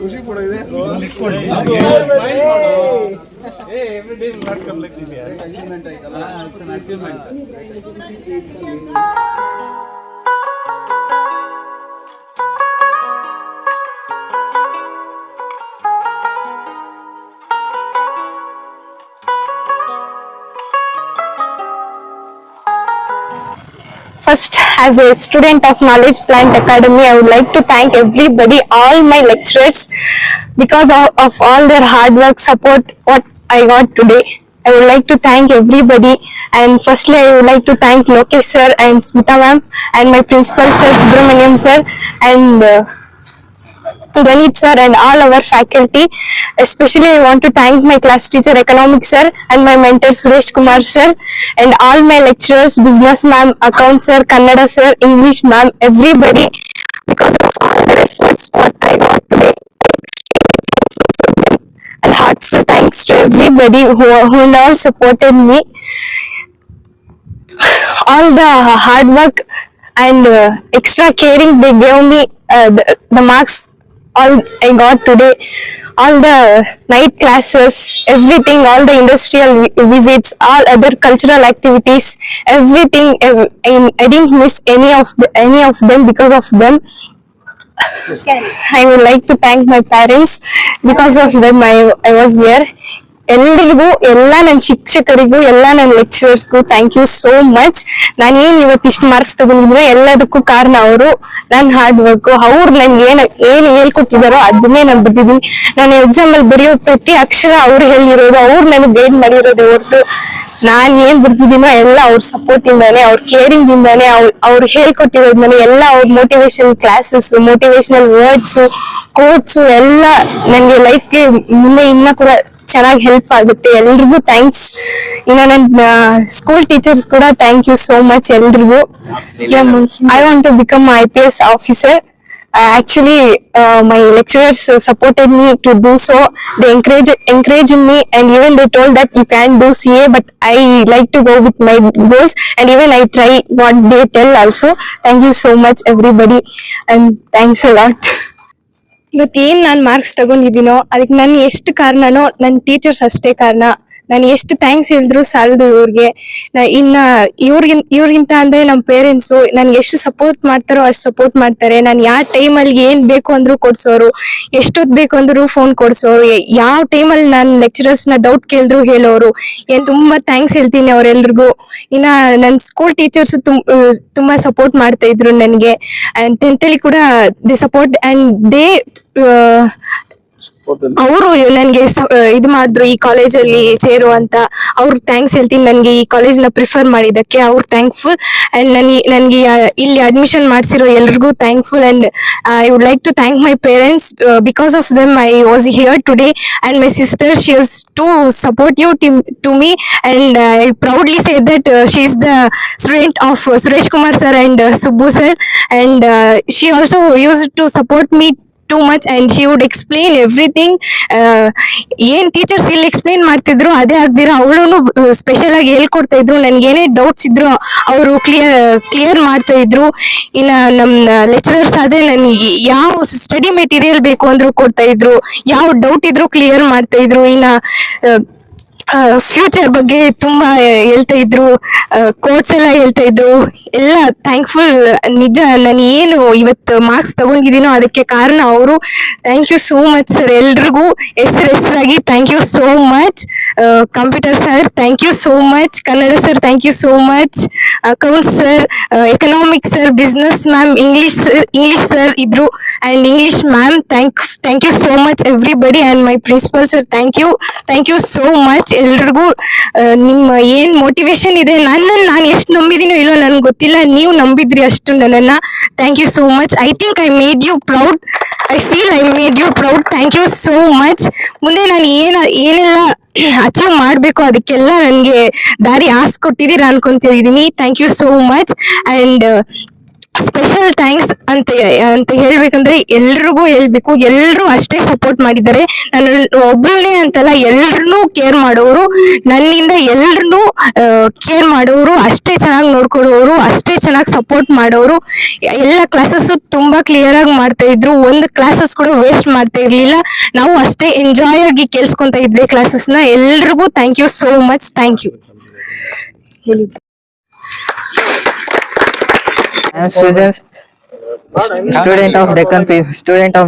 ಖುಷಿ ಕೂಡ ಇದೆ. Every day not come like this. Achievement ಆಯ್ತಲ್ಲ, it's an achievement. First, as a student of Knowledge Plant Academy, I would like to thank everybody, all my lecturers, because of all their hard work, support, what I got today. I would like to thank everybody, and firstly, I would like to thank Lokesh sir and Smita ma'am, and my principal sir, Subramaniam sir, and Ganit sir, and all our faculty. Especially I want to thank my class teacher economics sir and my mentor Suresh Kumar sir, and all my lecturers, business ma'am, account sir, Kannada sir, English ma'am, everybody, because of all their efforts what I got today. And heartfelt thanks to everybody who all supported me. All the hard work and extra caring they gave me, the marks all I got today, all the night classes, everything, all the industrial visits, all other cultural activities, everything. I didn't miss any of them because of them. I would like to thank my parents, because of them I was here. ಎಲ್ಲರಿಗೂ, ಎಲ್ಲ ನನ್ನ ಶಿಕ್ಷಕರಿಗೂ, ಎಲ್ಲ ನನ್ನ ಲೆಕ್ಚರರ್ಸ್ಗೂ thank you so much. ನಾನು ಏನು ಇವತ್ತು ಇಷ್ಟು marks ತಗೊಂಡಿದ್ರೆ ಎಲ್ಲದಕ್ಕೂ ಕಾರಣ ಅವರು, ನನ್ನ ಹಾರ್ಡ್ ವರ್ಕು. ಅವ್ರು ನನ್ಗೆ ಏನು ಹೇಳ್ಕೊಟ್ಟಿದಾರೋ ಅದನ್ನೇ ನಾನು ಬರ್ತಿದ್ದೀನಿ. ನಾನು ಎಕ್ಸಾಮ್ ಅಲ್ಲಿ ಬರೆಯೋ ಪ್ರತಿ ಅಕ್ಷರ ಅವ್ರು ಹೇಳಿರೋದು, ಅವ್ರು ನನಗೆ ಗೈಡ್ ಮಾಡಿರೋದು ಹೊರತು ನಾನ್ ಏನ್ ಬರ್ತಿದ್ದೀನೋ ಎಲ್ಲ ಅವ್ರ ಸಪೋರ್ಟ್ ಇಂದಾನೆ, ಅವ್ರ ಕೇರಿಂಗ್ ಇಂದಾನೆ, ಅವ್ರು ಹೇಳ್ಕೊಟ್ಟಿರೋದ್ಮೇಲೆ ಎಲ್ಲ ಅವ್ರ motivation classes, motivational words, quotes ಎಲ್ಲ ನನಗೆ ಲೈಫ್ಗೆ ಮುಂದೆ ಇನ್ನ ಕೂಡ ಚೆನ್ನಾಗಿ ಹೆಲ್ಪ್ ಆಗುತ್ತೆ. ಎಲ್ರಿಗೂ ಥ್ಯಾಂಕ್ಸ್. ಇನ್ನು ನನ್ನ ಸ್ಕೂಲ್ ಟೀಚರ್ಸ್ ಕೂಡ ಥ್ಯಾಂಕ್ ಯು ಸೋ ಮಚ್ ಎಲ್ರಿಗೂ. I want to become IPS officer. Actually, my lecturers supported me to do so. They encouraged me, and even they told that you can do CA, but I like to go with my goals, and even I try what they tell also. Thank you so much everybody, and thanks a lot. ಇವತ್ತೇನ್ ನಾನು marks ತಗೊಂಡಿದ್ದೀನೋ ಅದಕ್ಕೆ ನಾನು ಎಷ್ಟು ಕಾರಣನೋ ನನ್ನ teachers ಅಷ್ಟೇ ಕಾರಣ. ನಾನು ಎಷ್ಟು thanks ಹೇಳಿದ್ರು ಸಾಲದು ಇವ್ರಿಗೆ. ಇನ್ನ ಇವ್ರಿಗಿಂತ ಅಂದ್ರೆ ನಮ್ಮ ಪೇರೆಂಟ್ಸು ನನ್ಗೆ ಎಷ್ಟು ಸಪೋರ್ಟ್ ಮಾಡ್ತಾರೋ ಅಷ್ಟು ಸಪೋರ್ಟ್ ಮಾಡ್ತಾರೆ. ನಾನು ಯಾವ ಟೈಮಲ್ಲಿ ಏನ್ ಬೇಕು ಅಂದ್ರು ಕೊಡ್ಸೋರು, ಎಷ್ಟೊತ್ತು ಬೇಕು ಅಂದ್ರು ಫೋನ್ ಕೊಡ್ಸೋರು, ಯಾವ ಟೈಮಲ್ಲಿ ನಾನು ಲೆಕ್ಚರರ್ಸ್ನ ಡೌಟ್ ಕೇಳಿದ್ರು ಹೇಳೋರು. ತುಂಬಾ ಥ್ಯಾಂಕ್ಸ್ ಹೇಳ್ತೀನಿ ಅವರೆಲ್ರಿಗೂ. ಇನ್ನ ನನ್ನ ಸ್ಕೂಲ್ ಟೀಚರ್ಸ್ ತುಂಬಾ ಸಪೋರ್ಟ್ ಮಾಡ್ತಾ ಇದ್ರು ನನಗೆ. ಅಂಡ್ 10th ಅಲ್ಲಿ ಕೂಡ ದೇ ಸಪೋರ್ಟ್, ಅಂಡ್ ದೇ ಅವರು ನನ್ಗೆ ಇದು ಮಾಡಿದ್ರು ಈ ಕಾಲೇಜಲ್ಲಿ ಸೇರು ಅಂತ. ಅವ್ರಿಗೆ ಥ್ಯಾಂಕ್ಸ್ ಹೇಳ್ತೀನಿ, ನನ್ಗೆ ಈ ಕಾಲೇಜ್ ನ ಪ್ರಿಫರ್ ಮಾಡಿದಕ್ಕೆ ಅವ್ರು ಥ್ಯಾಂಕ್ಫುಲ್. ಅಂಡ್ ನನ್ಗೆ ಇಲ್ಲಿ ಅಡ್ಮಿಷನ್ ಮಾಡಿಸಿರೋ ಎಲ್ರಿಗೂ thankful. And I would like to thank my parents. Because of them I was here today. And my sister, she is too supportive to me, and I proudly say that she is the student of Suresh Kumar sir and Subbu sir. And she also use to support me too much, and she would explain everything. ಏನ್ teachers ಇಲ್ಲಿ explain ಮಾಡ್ತಿದ್ರು ಅದೇ ಆಗ್ದಿರ ಅವಳು special ಆಗಿ ಹೇಳ್ಕೊಡ್ತಾ ಇದ್ರು. ನನ್ಗೆ ಏನೇ ಡೌಟ್ಸ್ ಇದ್ರು ಅವರು ಕ್ಲಿಯರ್ ಮಾಡ್ತಾ ಇದ್ರು. ಇನ್ನ ನಮ್ಮ ಲೆಕ್ಚರರ್ಸ್ ಆದ್ರೆ ನನ್ಗೆ ಯಾವ ಸ್ಟಡಿ ಮೆಟೀರಿಯಲ್ ಬೇಕು ಅಂದ್ರು ಕೊಡ್ತಾ ಇದ್ರು, ಯಾವ ಡೌಟ್ ಇದ್ರು ಕ್ಲಿಯರ್ ಮಾಡ್ತಾ ಇದ್ರು. ಇನ್ನ ಫ್ಯೂಚರ್ ಬಗ್ಗೆ ತುಂಬಾ ಹೇಳ್ತಾ ಇದ್ರು, ಕೋಟ್ಸ್ ಎಲ್ಲ ಹೇಳ್ತಾ ಇದ್ರು. ಎಲ್ಲ ಥ್ಯಾಂಕ್ಫುಲ್. ನಿಜ ನಾನು ಏನು ಇವತ್ತು ಮಾರ್ಕ್ಸ್ ತಗೊಂಡಿದ್ದೀನೋ ಅದಕ್ಕೆ ಕಾರಣ ಅವರು. Thank you so much sir ಎಲ್ರಿಗೂ. ಹೆಸರಾಗಿ thank you so much. Computer sir thank you so much. Kannada sir thank you so much. Accounts sir, economics sir, business ma'am, English sir ಇದ್ರು, and English ma'am thank you so much everybody. And my principal sir thank you so much ಎಲ್ರಿಗೂ. ನಿಮ್ಮ ಏನ್ motivation ಇದೆ, ನಾನು ಎಷ್ಟು ನಂಬಿದೀನೋ ಇಲ್ಲೋ ನನ್ಗೆ ಗೊತ್ತಿಲ್ಲ, ನೀವು ನಂಬಿದ್ರಿ ಅಷ್ಟು ನನ್ನನ್ನ. Thank you so much. I think I made you proud. I feel I made you proud. Thank you so much. ಮುಂದೆ ನಾನು ಏನೆಲ್ಲ ಅಚೀವ್ ಮಾಡಬೇಕು ಅದಕ್ಕೆಲ್ಲ ನನಗೆ ದಾರಿ ಹಾಸ್ಕೊಟ್ಟಿದ್ದೀರಾ ಅನ್ಕೊಂತಿದ್ದೀನಿ. Thank you so much. And special thanks ಅಂತ ಹೇಳ್ಬೇಕಂದ್ರೆ ಎಲ್ರಿಗೂ ಹೇಳ್ಬೇಕು. ಎಲ್ರು ಅಷ್ಟೇ ಸಪೋರ್ಟ್ ಮಾಡಿದ್ದಾರೆ. ನಾನು ಒಬ್ಬಳೇ ಅಂತಲ್ಲ, ಎಲ್ರನ್ನೂ ಕೇರ್ ಮಾಡೋರು, ನನ್ನಿಂದ ಎಲ್ರನ್ನೂ ಕೇರ್ ಮಾಡೋರು, ಅಷ್ಟೇ ಚೆನ್ನಾಗಿ ನೋಡ್ಕೊಡೋರು, ಅಷ್ಟೇ ಚೆನ್ನಾಗಿ ಸಪೋರ್ಟ್ ಮಾಡೋರು. ಎಲ್ಲ ಕ್ಲಾಸಸ್ ತುಂಬಾ ಕ್ಲಿಯರ್ ಆಗಿ ಮಾಡ್ತಾ ಇದ್ರು. ಒಂದು ಕ್ಲಾಸಸ್ ಕೂಡ ವೇಸ್ಟ್ ಮಾಡ್ತಾ ಇರ್ಲಿಲ್ಲ. ನಾವು ಅಷ್ಟೇ ಎಂಜಾಯ್ ಆಗಿ ಕೇಳಿಸ್ಕೊಂತ ಇದ್ವಿ ಕ್ಲಾಸಸ್ನ. ಎಲ್ರಿಗೂ thank you so much. Thank you. I am student of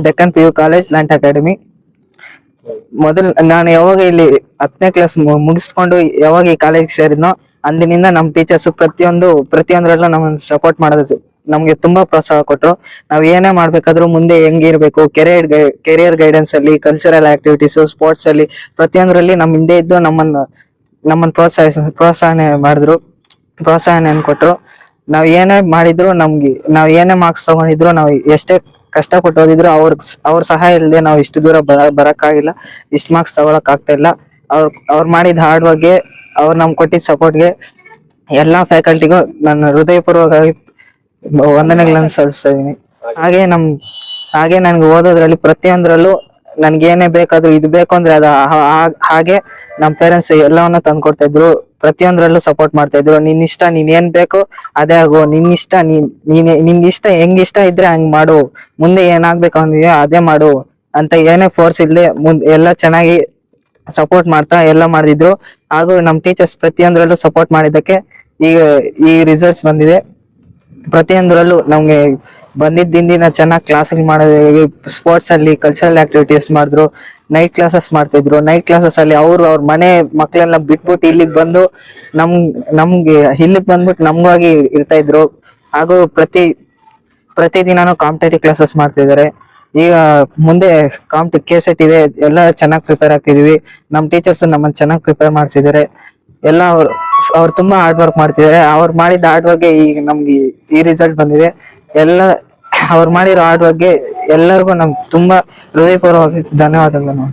Deccan PU College, Lant Academy. ಮೊದಲು ನಾನು ಯಾವಾಗ ಇಲ್ಲಿ 10ನೇ ಕ್ಲಾಸ್ ಮುಗಿಸ್ಕೊಂಡು ಯಾವಾಗ ಈ ಕಾಲೇಜ್ ಸೇರಿದ್ನೋ ಅಂದಿನಿಂದ ನಮ್ಮ ಟೀಚರ್ಸ್ ಪ್ರತಿಯೊಂದರಲ್ಲೂ ನಮ್ಮನ್ನು ಸಪೋರ್ಟ್ ಮಾಡೋದು, ನಮ್ಗೆ ತುಂಬಾ ಪ್ರೋತ್ಸಾಹ ಕೊಟ್ರು. ನಾವ್ ಏನೇ ಮಾಡ್ಬೇಕಾದ್ರೂ ಮುಂದೆ ಹೆಂಗಿರ್ಬೇಕು, ಕೆರಿಯರ್ ಗೈಡೆನ್ಸ್ ಅಲ್ಲಿ, ಕಲ್ಚರಲ್ ಆಕ್ಟಿವಿಟೀಸ್, ಸ್ಪೋರ್ಟ್ಸ್ ಅಲ್ಲಿ ಪ್ರತಿಯೊಂದರಲ್ಲಿ ನಮ್ಮ ಹಿಂದೆ ಇದ್ದು ನಮ್ಮನ್ನ ಪ್ರೋತ್ಸಾಹನೆ ಕೊಟ್ರು. ನಾವ್ ಏನೇ ಮಾಡಿದ್ರು ನಾವ್ ಏನೇ ಮಾರ್ಕ್ಸ್ ತಗೊಂಡಿದ್ರು, ನಾವ್ ಎಷ್ಟೇ ಕಷ್ಟಪಟ್ಟು ಓದಿದ್ರು ಅವ್ರ ಸಹಾಯ ಇಲ್ಲದೆ ನಾವು ಇಷ್ಟು ದೂರ ಬರಕ್ಕಾಗಿಲ್ಲ, ಇಷ್ಟು ಮಾರ್ಕ್ಸ್ ತಗೊಳಕ್ ಆಗ್ತಾ ಇಲ್ಲ. ಅವ್ರು ಮಾಡಿದ ಹಾರ್ಡ್ ವರ್ಕ್ಗೆ, ಅವ್ರು ನಮ್ಗೆ ಕೊಟ್ಟಿದ್ದ ಸಪೋರ್ಟ್ಗೆ ಎಲ್ಲಾ ಫ್ಯಾಕಲ್ಟಿಗೂ ನನ್ನ ಹೃದಯಪೂರ್ವಕವಾಗಿ ವಂದನೆಗಳನ್ನು ಸಲ್ಲಿಸ್ತಾ ಇದೀನಿ. ಹಾಗೆ ನನ್ಗೆ ಓದೋದ್ರಲ್ಲಿ ಪ್ರತಿಯೊಂದರಲ್ಲೂ ನನ್ಗೇನೇ ಬೇಕಾದ್ರೂ ಇದು ಬೇಕು ಅಂದ್ರೆ ಹಾಗೆ ನಮ್ ಪೇರೆಂಟ್ಸ್ ಎಲ್ಲವನ್ನ ತಂದ್ಕೊಡ್ತಾ ಇದ್ರು. ಪ್ರತಿಯೊಂದರಲ್ಲೂ ಸಪೋರ್ಟ್ ಮಾಡ್ತಾ ಇದ್ರು. ನಿನ್ ಇಷ್ಟ, ನೀನ್ ಏನ್ ಬೇಕು ಅದೇ ಆಗು, ನಿನ್ನಿಷ್ಟ, ನಿಂಗಿಷ್ಟ ಹೆಂಗಿಷ್ಟ ಇದ್ರೆ ಹಂಗ್ ಮಾಡು, ಮುಂದೆ ಏನಾಗ್ಬೇಕು ಅಂದ್ರೆ ಅದೇ ಮಾಡು ಅಂತ ಏನೇ ಫೋರ್ಸ್ ಇಲ್ಲದೆ ಎಲ್ಲ ಚೆನ್ನಾಗಿ ಸಪೋರ್ಟ್ ಮಾಡ್ತಾ ಎಲ್ಲ ಮಾಡಿದ್ರು. ಹಾಗೂ ನಮ್ ಟೀಚರ್ಸ್ ಪ್ರತಿಯೊಂದರಲ್ಲೂ ಸಪೋರ್ಟ್ ಮಾಡಿದ್ದಕ್ಕೆ ಈಗ ಈ ರಿಸಲ್ಟ್ಸ್ ಬಂದಿದೆ. ಪ್ರತಿಯೊಂದರಲ್ಲೂ ನಮ್ಗೆ ಬಂದಿದ್ದಿಂದ ಚೆನ್ನಾಗಿ ಕ್ಲಾಸ್ ಮಾಡೋದು, ಸ್ಪೋರ್ಟ್ಸ್ ಅಲ್ಲಿ ಕಲ್ಚರಲ್ ಆಕ್ಟಿವಿಟೀಸ್ ಮಾಡಿದ್ರು, ನೈಟ್ ಕ್ಲಾಸಸ್ ಮಾಡ್ತಿದ್ರು. ನೈಟ್ ಕ್ಲಾಸಸ್ ಅಲ್ಲಿ ಅವ್ರ ಮನೆ ಮಕ್ಕಳೆಲ್ಲ ಬಿಟ್ಬಿಟ್ಟು ಇಲ್ಲಿಗೆ ಬಂದು ನಮ್ಗೆ ಇಲ್ಲಿಗೆ ಬಂದ್ಬಿಟ್ಟು ನಮ್ಗಾಗಿ ಇರ್ತಾ ಇದ್ರು. ಹಾಗೂ ಪ್ರತಿದಿನಾನು ಕಾಂಪಿಟೇಟಿವ್ ಕ್ಲಾಸಸ್ ಮಾಡ್ತಿದ್ದಾರೆ. ಈಗ ಮುಂದೆ KSET ಇದೆ, ಎಲ್ಲ ಚೆನ್ನಾಗಿ ಪ್ರಿಪೇರ್ ಆಗ್ತಿದೀವಿ. ನಮ್ ಟೀಚರ್ಸ್ ನಮ್ಮನ್ನ ಚೆನ್ನಾಗಿ ಪ್ರಿಪೇರ್ ಮಾಡ್ಸಿದ್ದಾರೆ. ಎಲ್ಲ ಅವ್ರು ತುಂಬಾ ಹಾರ್ಡ್ ವರ್ಕ್ ಮಾಡ್ತಿದ್ದಾರೆ. ಅವ್ರು ಮಾಡಿದ ಹಾರ್ಡ್ ವರ್ಕ್ಗೆ ಈಗ ನಮ್ಗೆ ಈ ರಿಸಲ್ಟ್ ಬಂದಿದೆ. ಎಲ್ಲ ಅವ್ರು ಮಾಡಿರೋ ಹಾರ್ಡ್ ವರ್ಕ್ಗೆ ಎಲ್ಲರಿಗೂ ನಮ್ಗೆ ತುಂಬಾ ಹೃದಯಪೂರ್ವಕ ಧನ್ಯವಾದಗಳು.